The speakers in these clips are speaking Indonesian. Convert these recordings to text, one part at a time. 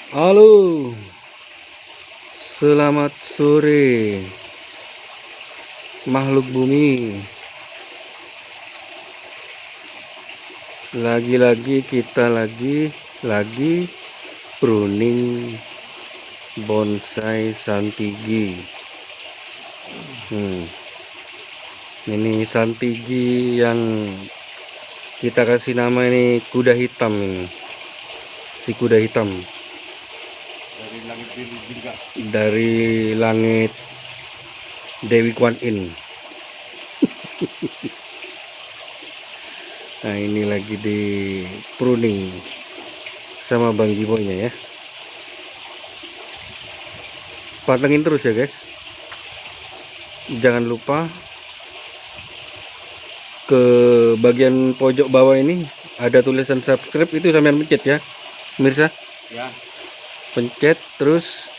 Halo, selamat sore makhluk bumi. Lagi-lagi kita lagi pruning bonsai santigi. Ini santigi yang kita kasih nama ini kuda hitam ini. Si kuda hitam dari langit biru juga. dari langit Dewi Kwan In. Nah, ini lagi di pruning sama Bang Jibonya ya. Pantengin terus ya guys. Jangan lupa ke bagian pojok bawah ini ada tulisan subscribe, itu sampean pencet ya pemirsa. Ya. Pencet, terus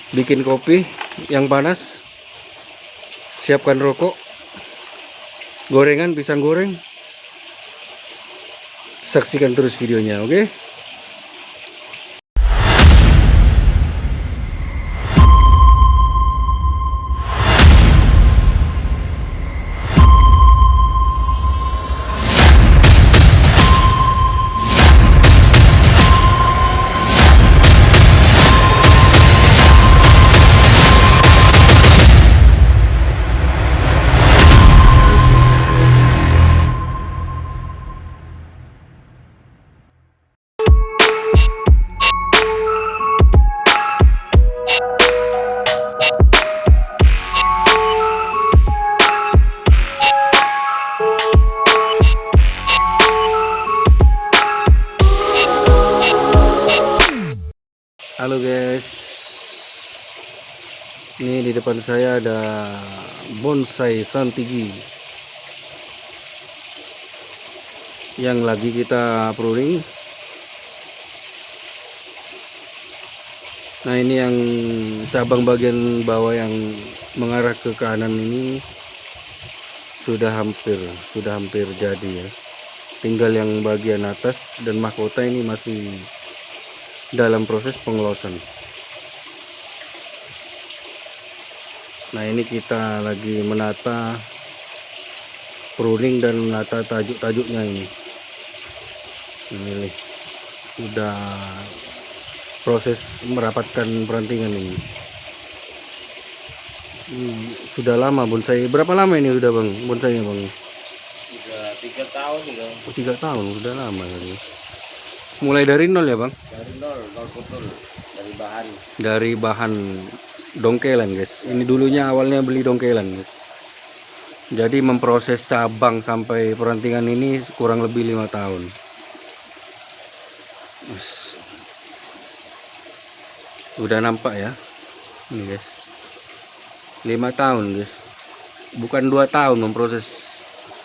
bikin kopi yang panas, siapkan rokok, gorengan, pisang goreng, saksikan terus videonya, oke? Halo guys, ini di depan saya ada bonsai santigi yang lagi kita pruning. Nah, ini yang cabang bagian bawah yang mengarah ke kanan ini sudah hampir jadi ya. Tinggal yang bagian atas dan mahkota ini masih dalam proses pengelosan. Nah, ini kita lagi menata pruning dan menata tajuk-tajuknya ini. Ini udah proses merapatkan perantingan ini. Sudah lama bonsai. Berapa lama ini udah bang bonsainya bang? Sudah 3 tahun ya. 3 tahun, udah lama ini. Mulai dari nol ya bang? Dari nol betul. Dari bahan dongkelan guys. Ini dulunya awalnya beli dongkelan guys. Jadi memproses cabang sampai perantingan ini kurang lebih 5 tahun. Udah nampak ya ini guys, 5 tahun guys, bukan 2 tahun memproses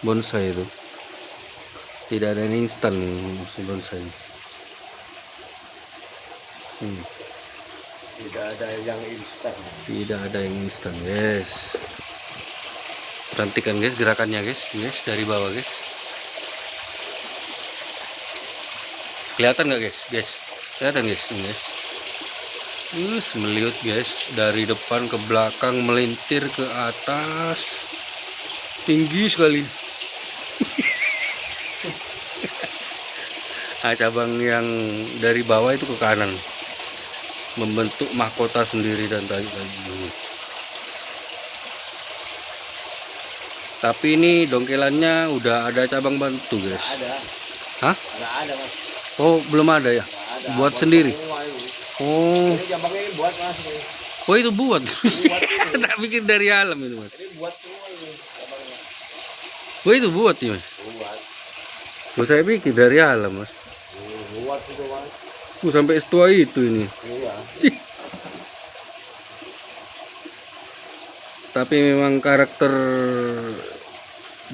bonsai itu. Tidak ada yang instan si bonsai. Tidak ada yang instan. Tidak ada yang instan guys. Perhatikan guys gerakannya guys, dari bawah guys. Kelihatan nggak guys? Kelihatan guys ini guys. Meliut guys, dari depan ke belakang, melintir ke atas, tinggi sekali. Nah, cabang yang dari bawah itu ke kanan membentuk mahkota sendiri dan tajuk-tajuk. Tapi ini dongkelannya udah ada cabang bantu guys. Ada. Hah? Nggak ada mas. Oh, belum ada ya? Ada. Buat sendiri. Oh. Ini cabangnya ini buat mas. Oh, itu buat. Buat ini. Tak pikir dari alam itu mas. Ini buat semua ini cabangnya. Oh, itu buat ya mas. Buat. Oh, saya pikir dari alam mas. Buat itu mas. Sampai setua itu ini. Iya. Tapi memang karakter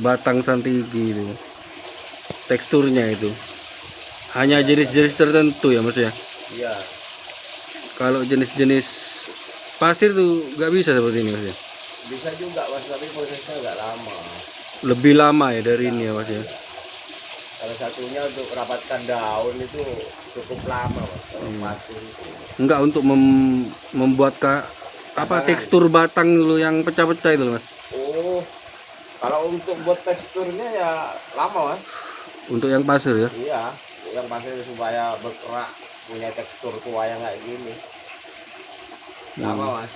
batang santigi itu, teksturnya itu hanya jenis-jenis tertentu ya mas ya. Iya. Kalau jenis-jenis pasir tuh nggak bisa seperti ini mas ya. Bisa juga mas, tapi prosesnya agak lama. Lebih lama ya dari ini ya mas ya. Salah satunya untuk rapatkan daun itu cukup lama, Mas. Kalau pasir itu. Enggak untuk membuat apa Cabangan. tekstur batang dulu yang pecah-pecah itu Mas. Oh, kalau untuk buat teksturnya ya lama, Mas. Untuk yang pasir ya. Iya, yang pasir supaya berkerak punya tekstur tua yang kayak gini. Lama, Mas.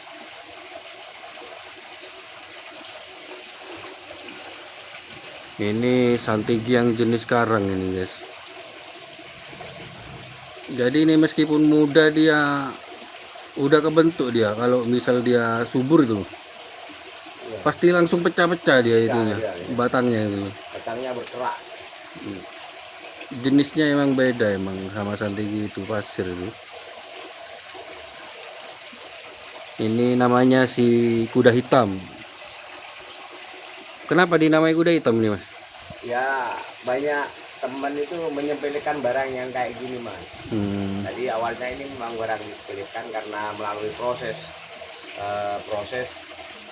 Ini santigi yang jenis karang ini guys. Jadi ini meskipun muda dia udah kebentuk dia. Kalau misal dia subur itu Iya. pasti langsung pecah-pecah dia itunya, iya, iya. batangnya itu. Batangnya berkerak. Jenisnya emang beda emang sama santigi itu pasir itu. Ini namanya si kuda hitam. Kenapa dinamai kuda hitam nih Mas? Ya, banyak teman itu menyepelekan barang yang kayak gini, Mas. Jadi awalnya ini memang barang disepelekan karena melalui proses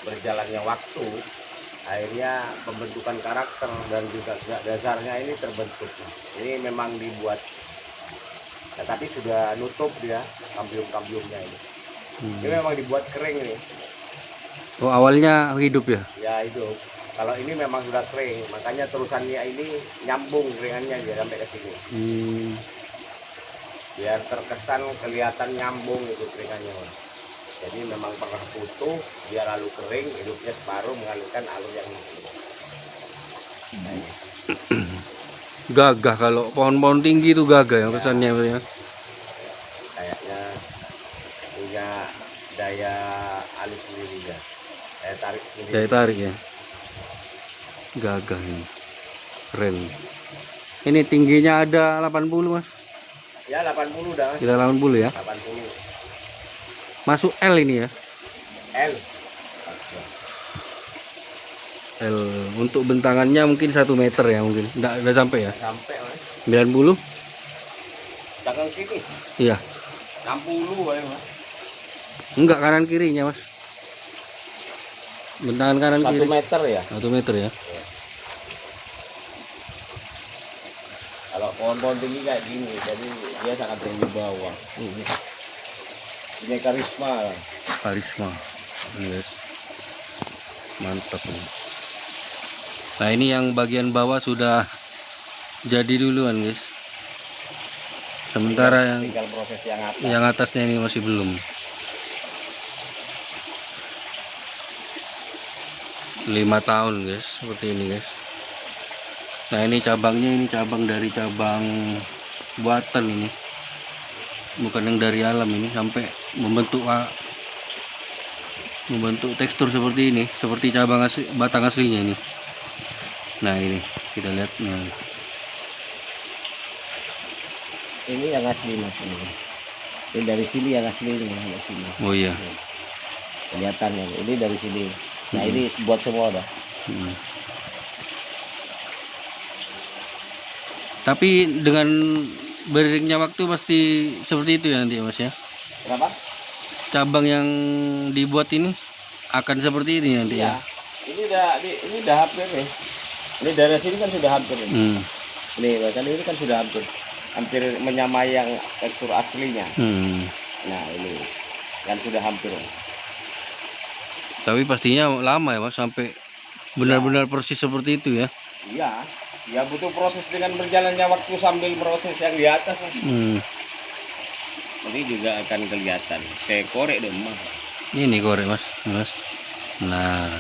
berjalannya waktu, akhirnya pembentukan karakter dan juga dasarnya ini terbentuk. Ini memang dibuat, ya, tapi sudah nutup dia kambium-kambiumnya ini. Ini memang dibuat kering nih. Oh awalnya hidup ya? Ya itu. Kalau ini memang sudah kering, makanya terusannya ini nyambung keringannya dia sampai ke sini. Biar terkesan kelihatan nyambung itu keringannya, Mas. Jadi memang pernah putus, dia lalu kering, hidupnya separuh mengalirkan alur yang ini. Nah, ini. Gagah kalau pohon-pohon tinggi itu gagah yang kesannya ya. Kayaknya punya daya alus sendiri ya. Daya tarik sendiri. Daya tarik ya. Gagah ini. Keren. Ini tingginya ada 80 Mas. Ya 80 dah, Mas. Kita 80 ya. 80. Masuk L ini ya. L. L untuk bentangannya mungkin 1 meter ya mungkin. Enggak sampai ya. Sampai, Mas. 90. Jangan sini. Iya. 60 ya, Mas. Enggak kanan kirinya Mas. Bentangan kanan 1 kiri. meter ya. 1 meter ya. Kalau pohon-pohon tinggi kayak gini, jadi dia sangat tinggi bawah. Ini karisma lah. Karisma. Yes. Mantap ini. Nah ini yang bagian bawah sudah jadi duluan guys. Sementara Tinggal proses yang atas. yang atasnya ini masih belum. 5 tahun guys, seperti ini guys. Nah ini cabangnya, ini cabang dari cabang buatan ini, bukan yang dari alam ini, sampai membentuk tekstur seperti ini, seperti cabang asli, batang aslinya ini. Nah ini kita lihat. Nah Ini yang asli, Mas. Ini dari sini yang asli ini, dari sini. oh iya. Kelihatan ya. Ini dari sini. Nah ini buat semua dah. Tapi dengan beriringnya waktu pasti seperti itu ya nanti Mas ya. Kenapa? Cabang yang dibuat ini akan seperti ini nanti ya. Ini udah hampir nih. Ini dari sini kan sudah hampir nih. Nih, bahkan ini kan sudah hampir menyamai yang tekstur aslinya. Nah ini kan sudah hampir. Tapi pastinya lama ya Mas sampai benar-benar persis seperti itu ya. Iya, ya butuh proses dengan berjalannya waktu sambil proses yang di atas. Jadi juga akan kelihatan. Saya korek dong, Mas. Ini korek Mas. Nah.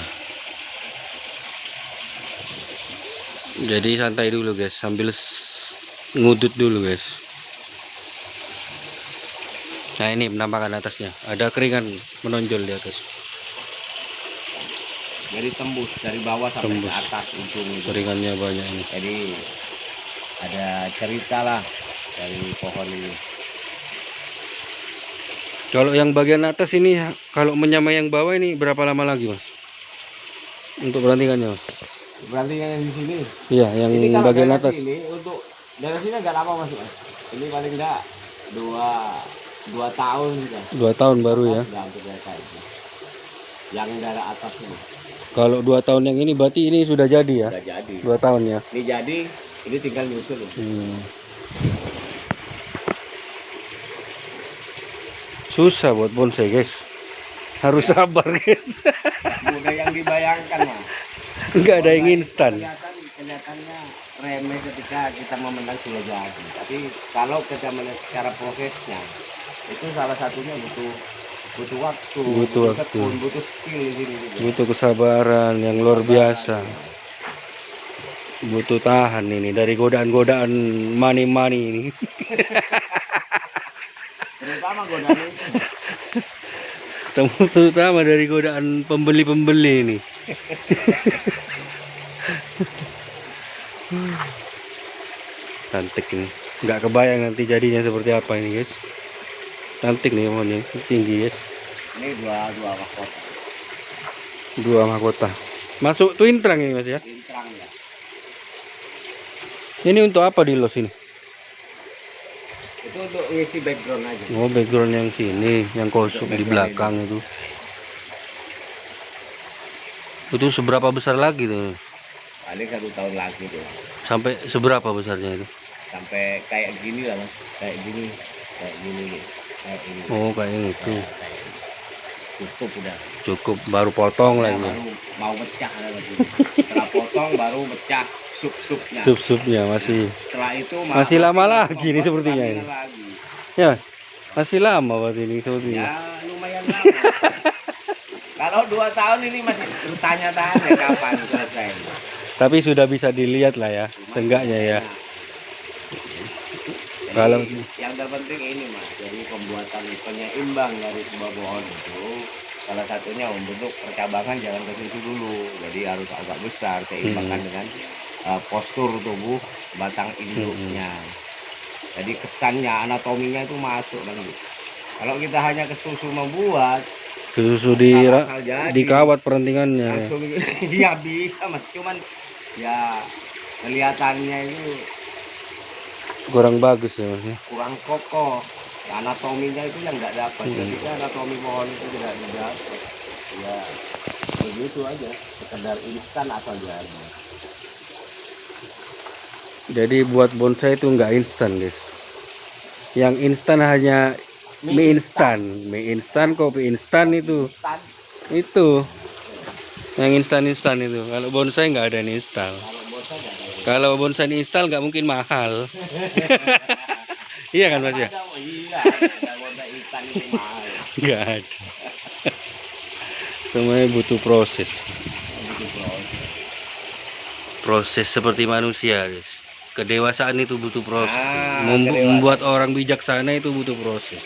Jadi santai dulu guys, sambil ngudut dulu guys. Nah ini penampakan atasnya, ada keringan menonjol di atas. Jadi tembus dari bawah sampai Tembus. ke atas ujung itu. Keringannya banyak ini. Jadi ada cerita lah dari pohon ini. Kalau yang bagian atas ini, kalau menyamai yang bawah ini berapa lama lagi Mas? Untuk perantingannya Mas? Berarti yang di sini. Iya, yang Ini kalau bagian dari atas. sini untuk dari sini agak lama Mas. Ini paling enggak 2 tahun sudah. 2 tahun baru ya. Sudah hampir kayak itu. Yang dari atas ini Kalau 2 tahun yang ini berarti ini sudah jadi ya? sudah jadi. 2 tahun ya. Ini jadi, Ini tinggal nyusul. Susah buat bonsai guys, harus sabar guys. Mudah yang dibayangkan mah. Nggak ada yang instan. Kelihatannya remeh ketika kita memandang sudah jadi. Tapi kalau kita melihat secara prosesnya, itu salah satunya butuh waktu, Butuh waktu. tekun, butuh skill di sini juga. Butuh kesabaran yang luar biasa. Butuh tahan ini dari godaan-godaan money ini. Terutama godaan itu. Terutama dari godaan pembeli-pembeli ini. Cantik ini. Nggak kebayang nanti jadinya seperti apa ini guys. Cantik nih pohonnya, tinggi guys. Ini dua mahkota. Dua mahkota. Masuk twin trunk ini mas ya. Intrang ya. Ini untuk apa di los ini? Itu untuk ngisi background aja. Oh, background yang sini, yang kosong di belakang itu. Itu seberapa besar lagi tuh? Paling 1 tahun lagi tuh. Sampai seberapa besarnya itu? Sampai kayak gini lah mas. Kayak gini. Kayak gini. Kayak ini. Oh, kayak itu. Cukup udah. Cukup baru potong Ya, lagi. baru mau pecah lagi. Setelah potong baru pecah sup-supnya. Sup-supnya masih. Setelah itu Masih lama lagi nih sepertinya ini. lagi. Ya, masih lama buat ini sepertinya. Ya lumayan lama. Kalau 2 tahun ini masih bertanya-tanya kapan selesai. Tapi sudah bisa dilihat lah ya, seenggaknya ya. Jadi, Kalau yang terpenting ini mas, jadi pembuatan penyeimbang dari sebuah pohon itu salah satunya membentuk percabangan jangan ke situ dulu. Jadi harus agak besar seimbangkan dengan postur tubuh batang induknya. Jadi kesannya anatominya itu masuk lagi. Kalau kita hanya kesusu membuat susu asal jadi, dikawat perantingannya. langsung ya bisa mas, cuman ya kelihatannya itu Kurang bagus ya mas ya. kurang kokoh. Anatominya itu yang nggak dapat. Ketika anatomi pohon itu tidak didapat, ya begitu aja, sekedar instan asal jadi. Jadi buat bonsai itu nggak instan guys. Yang instan hanya mie instan, kopi instan itu. Instan. Itu yang instan itu. Kalau bonsai nggak ada yang instan. Kalau bonsai nggak ada. Kalau bonsai instan nggak mungkin mahal. Iya kan mas ya? Iya, ada bonsai instan itu mahal. Nggak ada. Semuanya butuh proses. Begitu proses. Proses seperti manusia guys. Kedewasaan itu butuh proses. Ah, Membuat orang bijaksana itu butuh proses.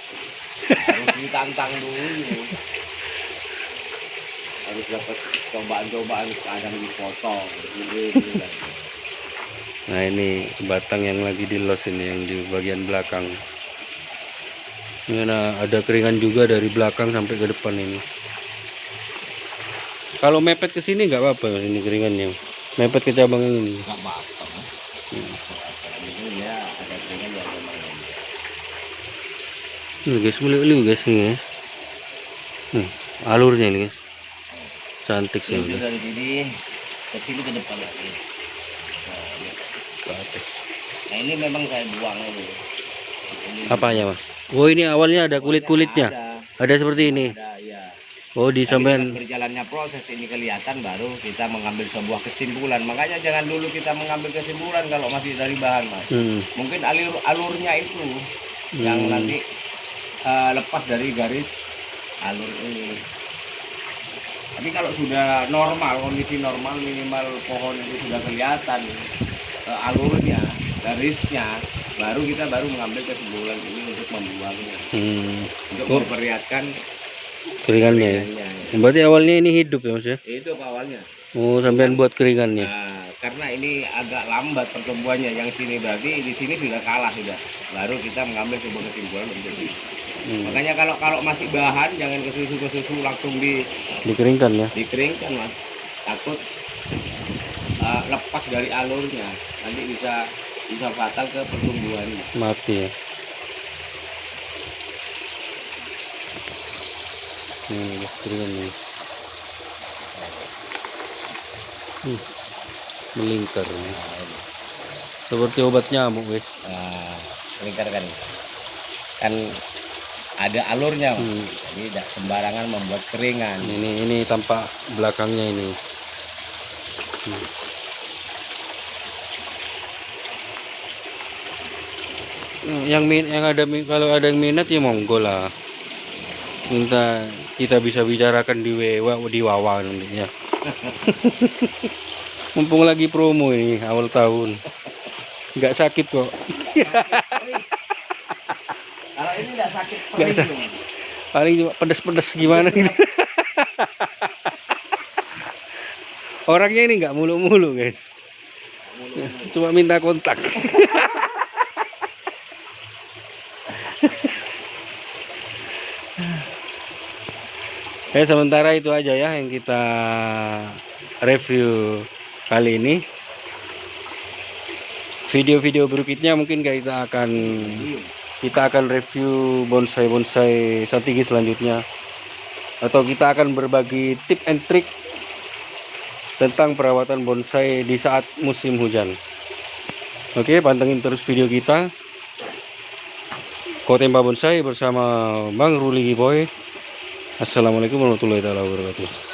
Harus ditantang dulu. Harus dapat cobaan-cobaan, kadang dipotong gitu kan. Nah ini batang yang lagi di los ini yang di bagian belakang. Ini ada keringan juga dari belakang sampai ke depan ini. Kalau mepet ke sini nggak apa-apa ini keringannya. Mepet ke cabang yang ini. Nggak apa-apa mas. Ini ya ada keringan yang memang Ini guys, meliuk-liuk guys ini ya. Alurnya ini guys. Cantik sih. itu dari sini ke sini ke depan lagi. Nah ini memang saya buang ini. Apanya mas? Oh ini awalnya ada kulit-kulitnya. Ada seperti ini. Ada, ya. Oh di Tapi sampean. dengan berjalannya proses ini kelihatan baru kita mengambil sebuah kesimpulan. Makanya jangan dulu kita mengambil kesimpulan kalau masih dari bahan mas. Mungkin alurnya itu yang nanti lepas dari garis alur ini. Tapi kalau sudah normal, kondisi normal, minimal pohon itu sudah kelihatan alurnya, garisnya, baru kita mengambil kesimpulan ini untuk membuangnya, untuk memperlihatkan Keringannya. Berarti awalnya ini hidup ya mas ya? itu awalnya. Oh sampean buat keringannya. Nah, karena ini agak lambat pertumbuhannya, yang sini berarti di sini sudah kalah sudah. Baru kita mengambil sebuah kesimpulan untuk ini. Makanya kalau masih bahan jangan ke susu langsung Dikeringkan ya. dikeringkan mas, takut lepas dari alurnya nanti bisa fatal ke pertumbuhannya. Mati ya. Keringannya. Melingkar. Seperti obat nyamuk, guys. Nah, ini kan ada alurnya, Mas. Hmm. Jadi tidak sembarangan membuat keringan. Ini tampak belakangnya ini. Hmm. Kalau ada yang minat ya monggo lah. Kita bisa bicarakan di Wawa nantinya. Mumpung lagi promo ini awal tahun. Nggak sakit kok. Kalau ini tidak sakit Nggak perih, sakit. Paling cuma pedes-pedes gimana gitu. Orangnya ini nggak mulu-mulu, guys. Cuma minta kontak. Sementara itu aja ya yang kita review kali ini. Video-video berikutnya mungkin kita akan review bonsai strategi selanjutnya, atau kita akan berbagi tip and trick tentang perawatan bonsai di saat musim hujan. Oke, pantengin terus video kita Kotemba Bonsai bersama Bang Ruli Boy. Assalamualaikum warahmatullahi wabarakatuh.